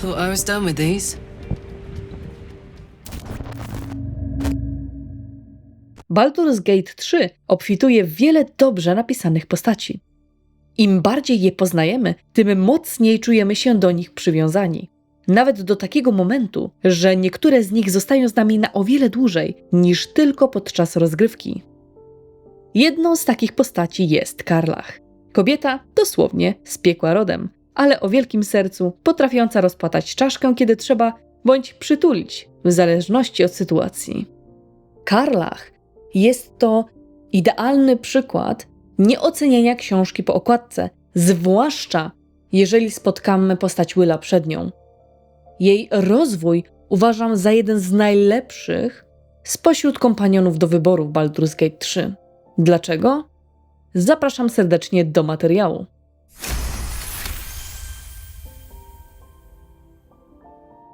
Thought I was done with these. Baldur's Gate 3 obfituje w wiele dobrze napisanych postaci. Im bardziej je poznajemy, tym mocniej czujemy się do nich przywiązani. Nawet do takiego momentu, że niektóre z nich zostają z nami na o wiele dłużej niż tylko podczas rozgrywki. Jedną z takich postaci jest Karlach. Kobieta dosłownie z piekła rodem, ale o wielkim sercu, potrafiąca rozpłatać czaszkę, kiedy trzeba, bądź przytulić, w zależności od sytuacji. Karlach jest to idealny przykład nieoceniania książki po okładce, zwłaszcza jeżeli spotkamy postać Willa przed nią. Jej rozwój uważam za jeden z najlepszych spośród kompanionów do wyboru w Baldur's Gate 3. Dlaczego? Zapraszam serdecznie do materiału.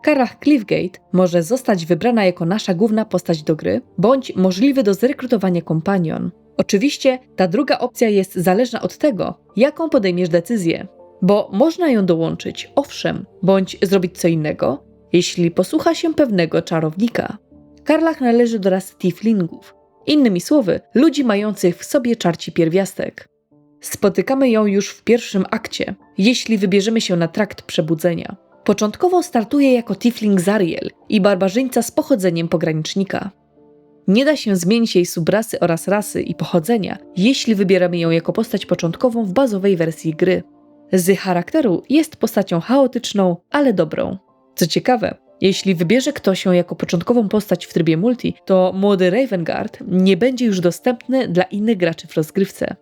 Karlach Cliffgate może zostać wybrana jako nasza główna postać do gry, bądź możliwy do zrekrutowania kompanion. Oczywiście ta druga opcja jest zależna od tego, jaką podejmiesz decyzję, bo można ją dołączyć, owszem, bądź zrobić co innego, jeśli posłucha się pewnego czarownika. Karlach należy do rasy tieflingów, innymi słowy, ludzi mających w sobie czarci pierwiastek. Spotykamy ją już w pierwszym akcie, jeśli wybierzemy się na trakt przebudzenia. Początkowo startuje jako tiefling Zariel i barbarzyńca z pochodzeniem pogranicznika. Nie da się zmienić jej subrasy oraz rasy i pochodzenia, jeśli wybieramy ją jako postać początkową w bazowej wersji gry. Z charakteru jest postacią chaotyczną, ale dobrą. Co ciekawe, jeśli wybierze ktoś ją jako początkową postać w trybie multi, to młody Ravengard nie będzie już dostępny dla innych graczy w rozgrywce.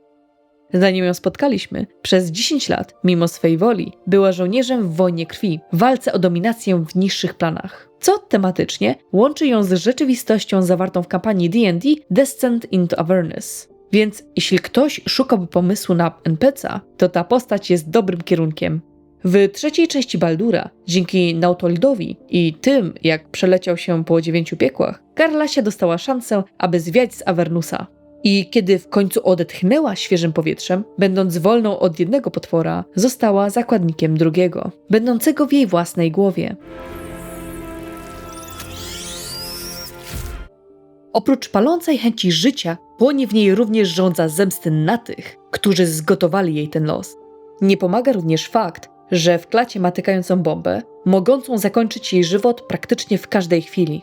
Zanim ją spotkaliśmy, przez 10 lat, mimo swej woli, była żołnierzem w wojnie krwi, walce o dominację w niższych planach, co tematycznie łączy ją z rzeczywistością zawartą w kampanii D&D Descent into Avernus. Więc jeśli ktoś szukałby pomysłu na NPC-a, to ta postać jest dobrym kierunkiem. W trzeciej części Baldura, dzięki Nautolidowi i tym, jak przeleciał się po 9 piekłach, Karlasia dostała szansę, aby zwiać z Avernusa. I kiedy w końcu odetchnęła świeżym powietrzem, będąc wolną od jednego potwora, została zakładnikiem drugiego, będącego w jej własnej głowie. Oprócz palącej chęci życia, płonie w niej również żądza zemsty na tych, którzy zgotowali jej ten los. Nie pomaga również fakt, że w klacie ma tykającą bombę, mogącą zakończyć jej żywot praktycznie w każdej chwili.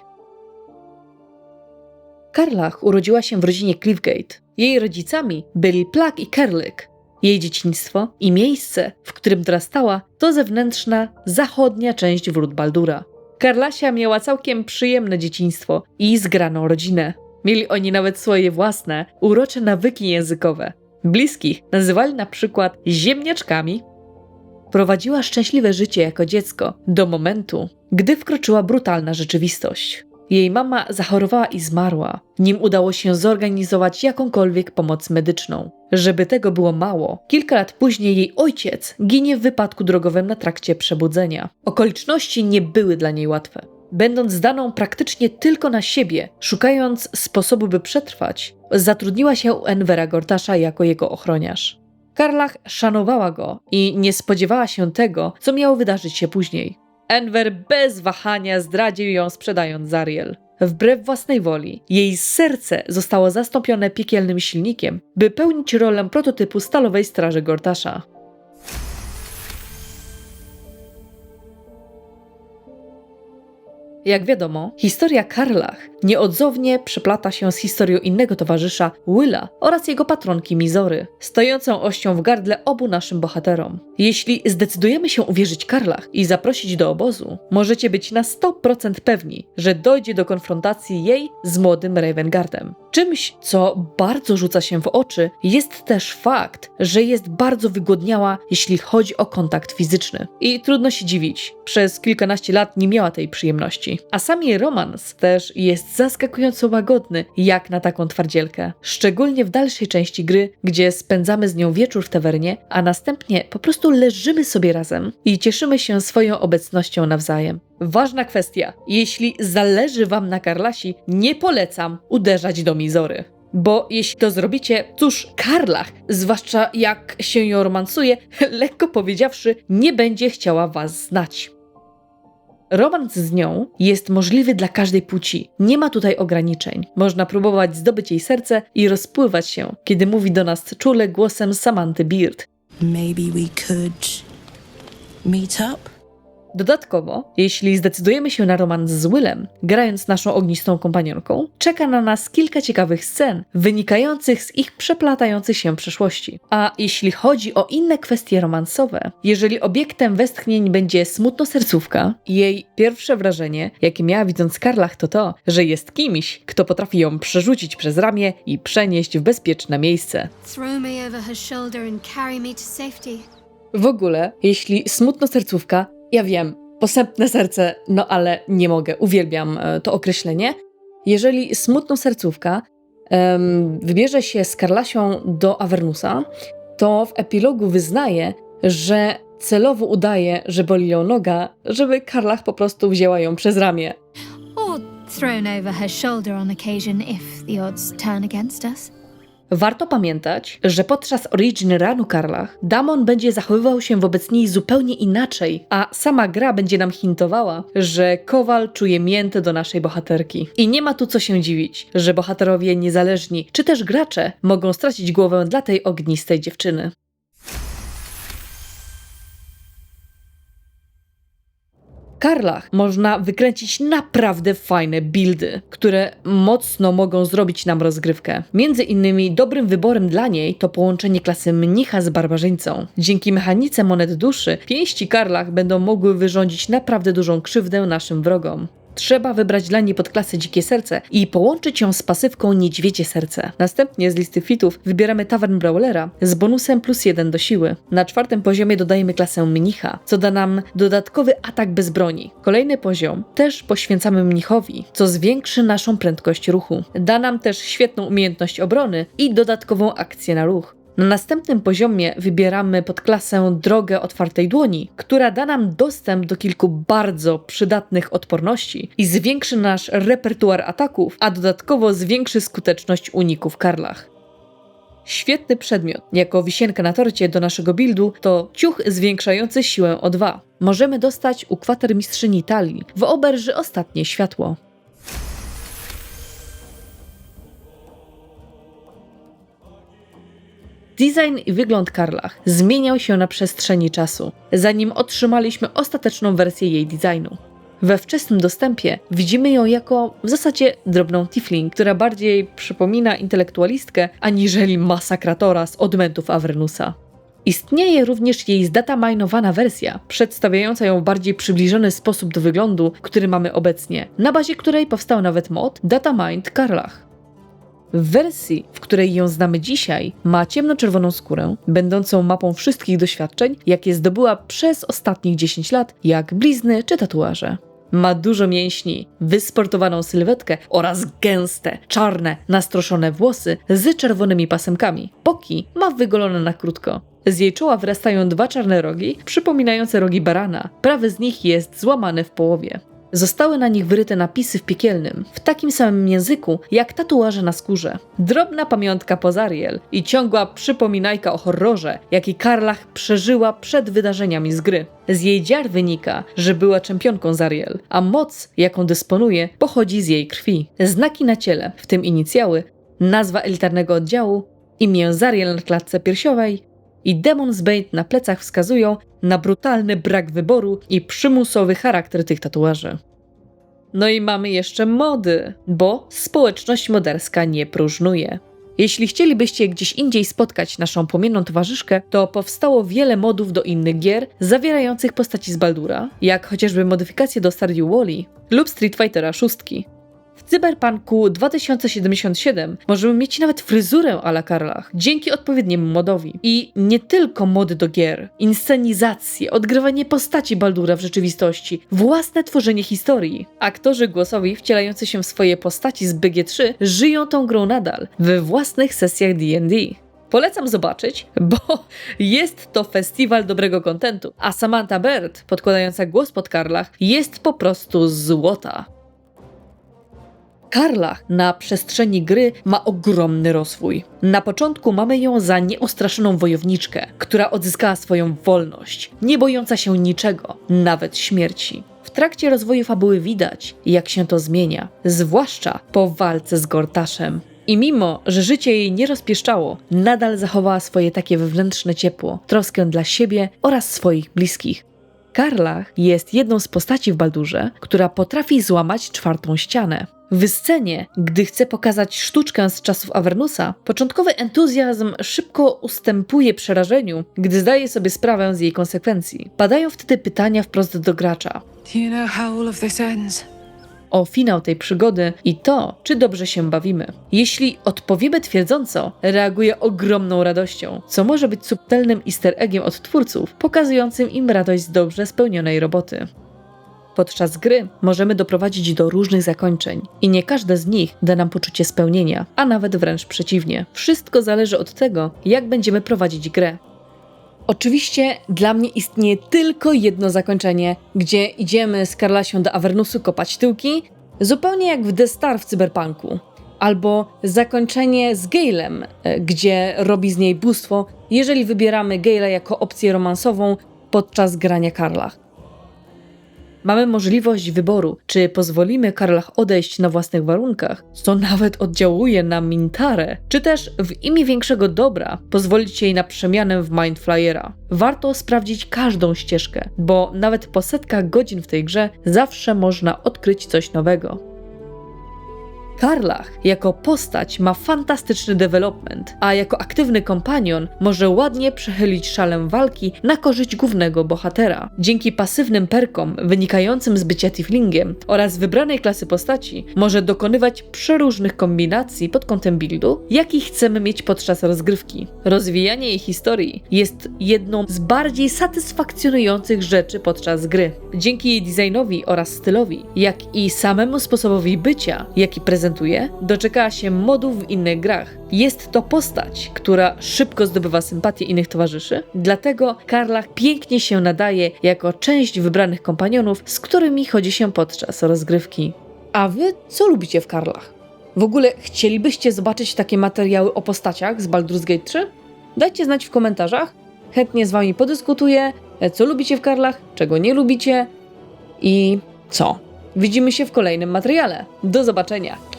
Karlach urodziła się w rodzinie Cliffgate. Jej rodzicami byli Plug i Kerlyk. Jej dzieciństwo i miejsce, w którym dorastała, to zewnętrzna, zachodnia część wrót Baldura. Karlasia miała całkiem przyjemne dzieciństwo i zgraną rodzinę. Mieli oni nawet swoje własne, urocze nawyki językowe. Bliskich nazywali na przykład ziemniaczkami. Prowadziła szczęśliwe życie jako dziecko, do momentu, gdy wkroczyła brutalna rzeczywistość. Jej mama zachorowała i zmarła, nim udało się zorganizować jakąkolwiek pomoc medyczną. Żeby tego było mało, kilka lat później jej ojciec ginie w wypadku drogowym na trakcie przebudzenia. Okoliczności nie były dla niej łatwe. Będąc zdaną praktycznie tylko na siebie, szukając sposobu, by przetrwać, zatrudniła się u Envera Gortasza jako jego ochroniarz. Karlach szanowała go i nie spodziewała się tego, co miało wydarzyć się później. Enver bez wahania zdradził ją, sprzedając Zariel. Wbrew własnej woli, jej serce zostało zastąpione piekielnym silnikiem, by pełnić rolę prototypu stalowej straży Gortasza. Jak wiadomo, historia Karlach nieodzownie przeplata się z historią innego towarzysza, Willa, oraz jego patronki Mizory, stojącą ością w gardle obu naszym bohaterom. Jeśli zdecydujemy się uwierzyć Karlach i zaprosić do obozu, możecie być na 100% pewni, że dojdzie do konfrontacji jej z młodym Ravengardem. Czymś, co bardzo rzuca się w oczy, jest też fakt, że jest bardzo wygłodniała, jeśli chodzi o kontakt fizyczny. I trudno się dziwić, przez kilkanaście lat nie miała tej przyjemności. A sam jej romans też jest zaskakująco łagodny, jak na taką twardzielkę. Szczególnie w dalszej części gry, gdzie spędzamy z nią wieczór w tawernie, a następnie po prostu leżymy sobie razem i cieszymy się swoją obecnością nawzajem. Ważna kwestia. Jeśli zależy wam na Karlasi, nie polecam uderzać do Mizory. Bo jeśli to zrobicie, cóż, Karlach, zwłaszcza jak się ją romansuje, lekko powiedziawszy, nie będzie chciała was znać. Romans z nią jest możliwy dla każdej płci. Nie ma tutaj ograniczeń. Można próbować zdobyć jej serce i rozpływać się, kiedy mówi do nas czule głosem Samanthy Beard. Maybe we could meet up? Dodatkowo, jeśli zdecydujemy się na romans z Willem, grając naszą ognistą kompanionką, czeka na nas kilka ciekawych scen, wynikających z ich przeplatających się przeszłości. A jeśli chodzi o inne kwestie romansowe, jeżeli obiektem westchnień będzie smutnosercówka, jej pierwsze wrażenie, jakie miała widząc Karlach, to to, że jest kimś, kto potrafi ją przerzucić przez ramię i przenieść w bezpieczne miejsce. Throw me over her shoulder and carry me to safety. W ogóle, jeśli smutnosercówka, ja wiem, posępne serce, no ale nie mogę, uwielbiam to określenie. Jeżeli smutnosercówka wybierze się z Karlasią do Avernusa, to w epilogu wyznaje, że celowo udaje, że boli ją noga, żeby Karlach po prostu wzięła ją przez ramię. Or thrown over her shoulder on occasion if the odds turn against us. Warto pamiętać, że podczas Origin Runu Karlach Damon będzie zachowywał się wobec niej zupełnie inaczej, a sama gra będzie nam hintowała, że Kowal czuje miętę do naszej bohaterki. I nie ma tu co się dziwić, że bohaterowie niezależni, czy też gracze mogą stracić głowę dla tej ognistej dziewczyny. W Karlach można wykręcić naprawdę fajne buildy, które mocno mogą zrobić nam rozgrywkę. Między innymi dobrym wyborem dla niej to połączenie klasy mnicha z barbarzyńcą. Dzięki mechanice monet duszy pięści Karlach będą mogły wyrządzić naprawdę dużą krzywdę naszym wrogom. Trzeba wybrać dla niej podklasę Dzikie Serce i połączyć ją z pasywką Niedźwiedzie Serce. Następnie z listy fitów wybieramy Tavern Brawlera z bonusem +1 do siły. Na 4. poziomie dodajemy klasę Mnicha, co da nam dodatkowy atak bez broni. Kolejny poziom też poświęcamy Mnichowi, co zwiększy naszą prędkość ruchu. Da nam też świetną umiejętność obrony i dodatkową akcję na ruch. Na następnym poziomie wybieramy podklasę Drogę Otwartej Dłoni, która da nam dostęp do kilku bardzo przydatnych odporności i zwiększy nasz repertuar ataków, a dodatkowo zwiększy skuteczność uników w Karlach. Świetny przedmiot, jako wisienka na torcie do naszego buildu, to ciuch zwiększający siłę o 2. Możemy dostać u kwatermistrzyni Talii w oberży Ostatnie Światło. Design i wygląd Karlach zmieniał się na przestrzeni czasu, zanim otrzymaliśmy ostateczną wersję jej designu. We wczesnym dostępie widzimy ją jako w zasadzie drobną tiefling, która bardziej przypomina intelektualistkę aniżeli masakratora z odmętów Avernusa. Istnieje również jej zdataminowana wersja, przedstawiająca ją w bardziej przybliżony sposób do wyglądu, który mamy obecnie, na bazie której powstał nawet mod Datamined Karlach. W wersji, w której ją znamy dzisiaj, ma ciemnoczerwoną skórę, będącą mapą wszystkich doświadczeń, jakie zdobyła przez ostatnich 10 lat, jak blizny czy tatuaże. Ma dużo mięśni, wysportowaną sylwetkę oraz gęste, czarne, nastroszone włosy z czerwonymi pasemkami. Boki ma wygolone na krótko. Z jej czoła wyrastają 2 czarne rogi, przypominające rogi barana. Prawy z nich jest złamany w połowie. Zostały na nich wyryte napisy w piekielnym, w takim samym języku jak tatuaże na skórze. Drobna pamiątka po Zariel i ciągła przypominajka o horrorze, jaki Karlach przeżyła przed wydarzeniami z gry. Z jej dziar wynika, że była czempionką Zariel, a moc, jaką dysponuje, pochodzi z jej krwi. Znaki na ciele, w tym inicjały, nazwa elitarnego oddziału, imię Zariel na klatce piersiowej i Demon's Bane na plecach wskazują na brutalny brak wyboru i przymusowy charakter tych tatuaży. No i mamy jeszcze mody, bo społeczność moderska nie próżnuje. Jeśli chcielibyście gdzieś indziej spotkać naszą płomienną towarzyszkę, to powstało wiele modów do innych gier zawierających postaci z Baldura, jak chociażby modyfikacje do Stardew Valley lub Street Fightera 6. W Cyberpunku 2077 możemy mieć nawet fryzurę à la Karlach, dzięki odpowiedniemu modowi. I nie tylko mody do gier, inscenizacje, odgrywanie postaci Baldura w rzeczywistości, własne tworzenie historii. Aktorzy głosowi wcielający się w swoje postaci z BG3 żyją tą grą nadal, we własnych sesjach D&D. Polecam zobaczyć, bo jest to festiwal dobrego kontentu, a Samantha Beard, podkładająca głos pod Karlach, jest po prostu złota. Karlach na przestrzeni gry ma ogromny rozwój. Na początku mamy ją za nieustraszoną wojowniczkę, która odzyskała swoją wolność, nie bojąca się niczego, nawet śmierci. W trakcie rozwoju fabuły widać, jak się to zmienia, zwłaszcza po walce z Gortaszem. I mimo, że życie jej nie rozpieszczało, nadal zachowała swoje takie wewnętrzne ciepło, troskę dla siebie oraz swoich bliskich. Karlach jest jedną z postaci w Baldurze, która potrafi złamać czwartą ścianę. W scenie, gdy chce pokazać sztuczkę z czasów Avernusa, początkowy entuzjazm szybko ustępuje przerażeniu, gdy zdaje sobie sprawę z jej konsekwencji. Padają wtedy pytania wprost do gracza Do you know how all of this ends? o finał tej przygody i to, czy dobrze się bawimy. Jeśli odpowiemy twierdząco, reaguje ogromną radością, co może być subtelnym easter eggiem od twórców, pokazującym im radość z dobrze spełnionej roboty. Podczas gry możemy doprowadzić do różnych zakończeń i nie każde z nich da nam poczucie spełnienia, a nawet wręcz przeciwnie. Wszystko zależy od tego, jak będziemy prowadzić grę. Oczywiście dla mnie istnieje tylko jedno zakończenie, gdzie idziemy z Karlasią do Avernusu kopać tyłki, zupełnie jak w The Star w Cyberpunku. Albo zakończenie z Gaelem, gdzie robi z niej bóstwo, jeżeli wybieramy Gaela jako opcję romansową podczas grania Karlach. Mamy możliwość wyboru, czy pozwolimy Karlach odejść na własnych warunkach, co nawet oddziałuje na Mintarę, czy też w imię większego dobra pozwolić jej na przemianę w Mindflayera. Warto sprawdzić każdą ścieżkę, bo nawet po setkach godzin w tej grze zawsze można odkryć coś nowego. Karlach jako postać ma fantastyczny development, a jako aktywny kompanion może ładnie przechylić szalem walki na korzyść głównego bohatera. Dzięki pasywnym perkom wynikającym z bycia tieflingiem oraz wybranej klasy postaci może dokonywać przeróżnych kombinacji pod kątem buildu, jaki chcemy mieć podczas rozgrywki. Rozwijanie jej historii jest jedną z bardziej satysfakcjonujących rzeczy podczas gry. Dzięki jej designowi oraz stylowi, jak i samemu sposobowi bycia, jaki prezentuje, doczekała się modów w innych grach. Jest to postać, która szybko zdobywa sympatię innych towarzyszy, dlatego Karlach pięknie się nadaje jako część wybranych kompanionów, z którymi chodzi się podczas rozgrywki. A wy co lubicie w Karlach? W ogóle chcielibyście zobaczyć takie materiały o postaciach z Baldur's Gate 3? Dajcie znać w komentarzach, chętnie z wami podyskutuję, co lubicie w Karlach, czego nie lubicie i co? Widzimy się w kolejnym materiale. Do zobaczenia.